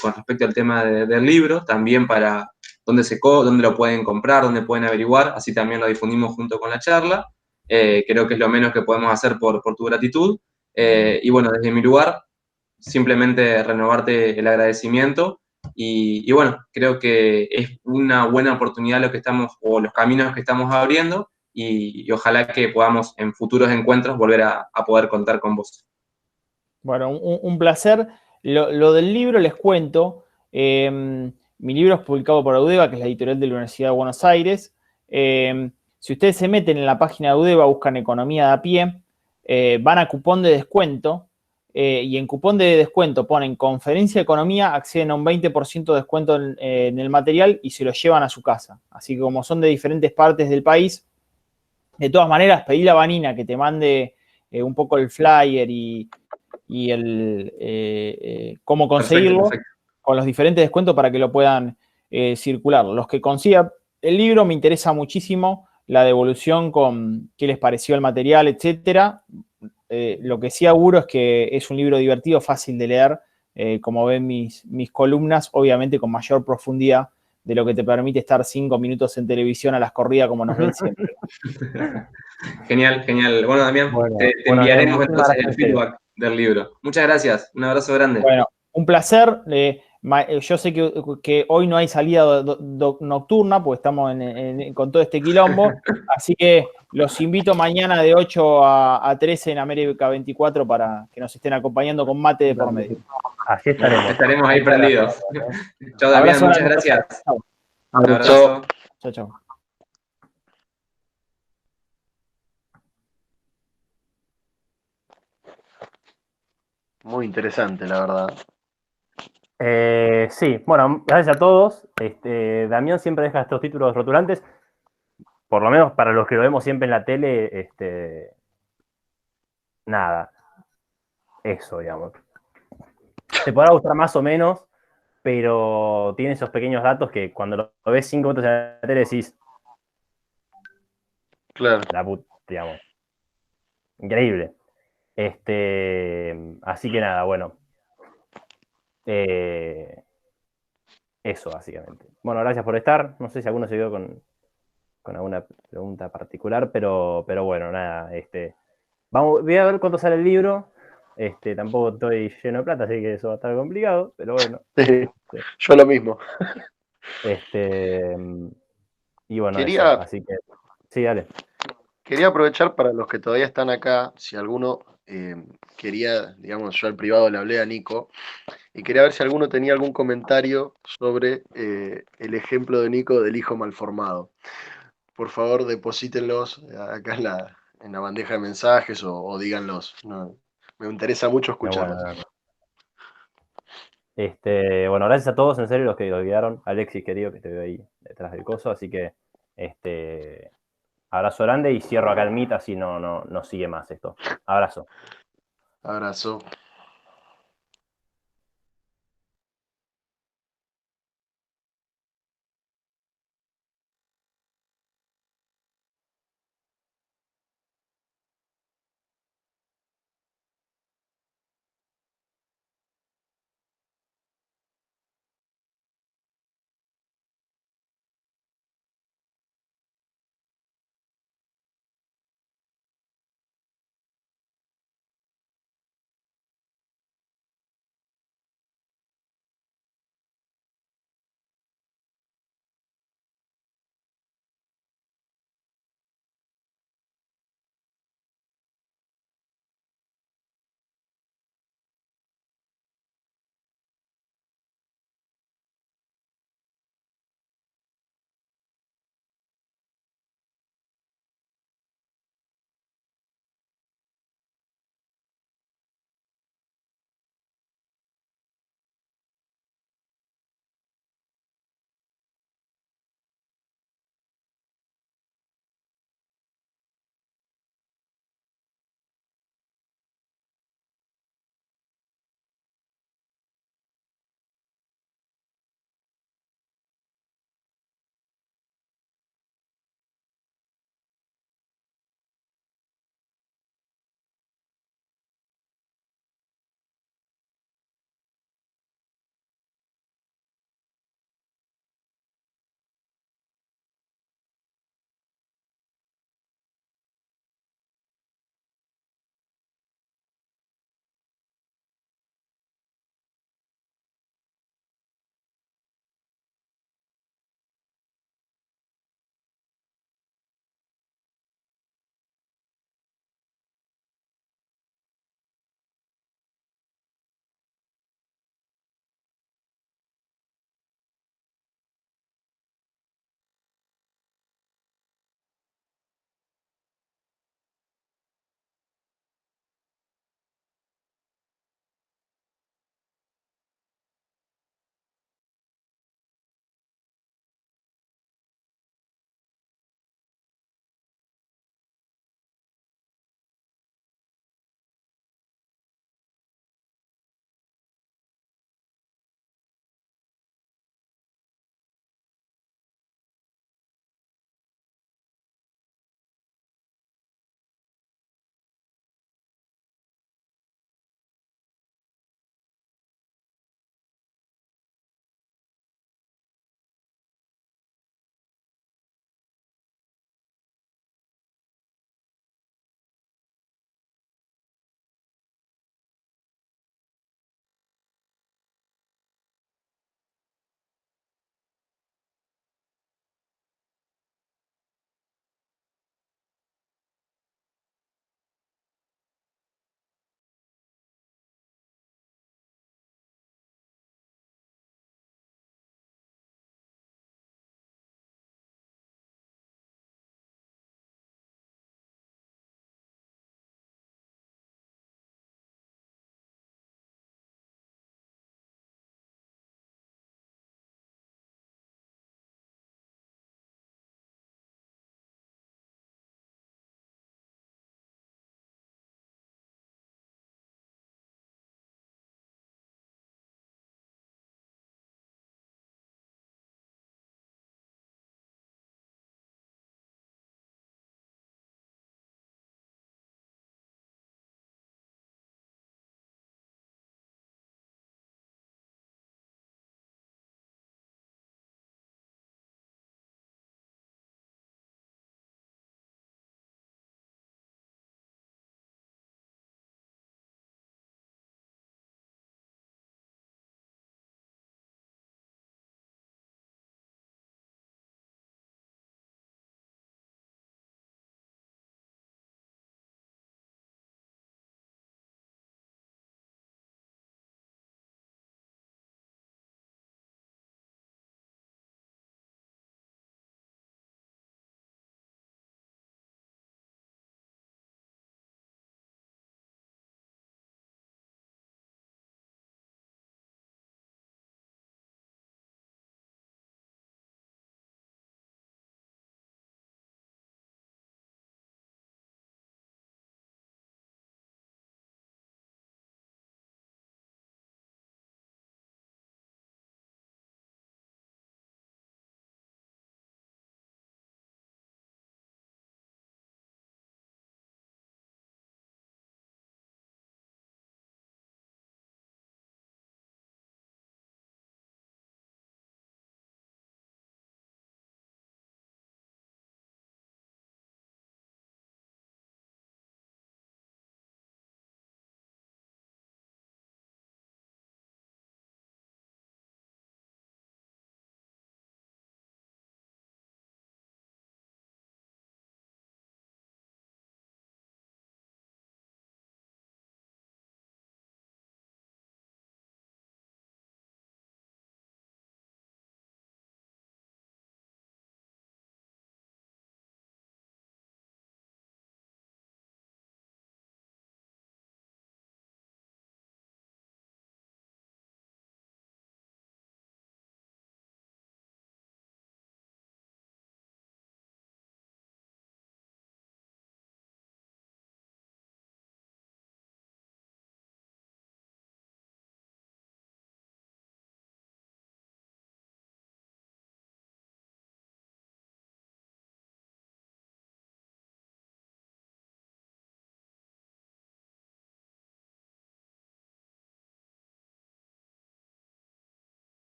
con respecto al tema del libro, también para dónde lo pueden comprar, dónde pueden averiguar, así también lo difundimos junto con la charla. Creo que es lo menos que podemos hacer por tu gratitud. Y bueno, desde mi lugar, simplemente renovarte el agradecimiento y bueno, creo que es una buena oportunidad lo que estamos, o los caminos que estamos abriendo y ojalá que podamos en futuros encuentros volver a poder contar con vos. Bueno, un placer. Lo del libro les cuento. Mi libro es publicado por Audeva, que es la editorial de la Universidad de Buenos Aires. Si ustedes se meten en la página de Audeva, buscan Economía de a pie, van a cupón de descuento y en cupón de descuento ponen Conferencia de Economía, acceden a un 20% de descuento en el material y se lo llevan a su casa. Así que como son de diferentes partes del país, de todas maneras, pedí a Vanina que te mande un poco el flyer y cómo conseguirlo. Perfecto. Con los diferentes descuentos para que lo puedan circular. Los que consigan el libro, me interesa muchísimo la devolución con qué les pareció el material, etcétera. Lo que sí auguro es que es un libro divertido, fácil de leer, como ven mis columnas, obviamente con mayor profundidad de lo que te permite estar 5 minutos en televisión a las corridas como nos ven siempre. Genial, genial. Bueno, Damián, te enviaremos entonces el feedback del libro. Muchas gracias, un abrazo grande. Bueno, un placer. Yo sé que hoy no hay salida nocturna, porque estamos con todo este quilombo, así que los invito mañana de 8 a 13 en América 24 para que nos estén acompañando con mate de por medio. Así estaremos. Estaremos ahí prendidos. Chao, Damián, muchas gracias. Un abrazo. Chao, chao. Muy interesante, la verdad. Sí, bueno, gracias a todos. Damián siempre deja estos títulos rotulantes, por lo menos para los que lo vemos siempre en la tele, nada, eso, digamos. Te podrá gustar más o menos, pero tiene esos pequeños datos que cuando lo ves 5 minutos en la tele decís, claro, digamos, increíble. Así que nada, bueno. Eso, básicamente. Bueno, gracias por estar. No sé si alguno se quedó con alguna pregunta particular, pero bueno, nada. Voy a ver cuánto sale el libro. Tampoco estoy lleno de plata, así que eso va a estar complicado, pero bueno. Sí. Yo lo mismo. Y bueno, Quería, eso. Así que, sí, dale. Quería aprovechar para los que todavía están acá, si alguno quería, digamos, yo al privado le hablé a Nico, y quería ver si alguno tenía algún comentario sobre el ejemplo de Nico del hijo malformado. Por favor, deposítenlos acá en la bandeja de mensajes o díganlos. No, me interesa mucho escucharlos. Bueno, gracias a todos, en serio, los que lo quedaron. Alexis, querido, que te veo ahí detrás del coso, así que abrazo grande y cierro acá el meet, así no sigue más esto. Abrazo. Abrazo.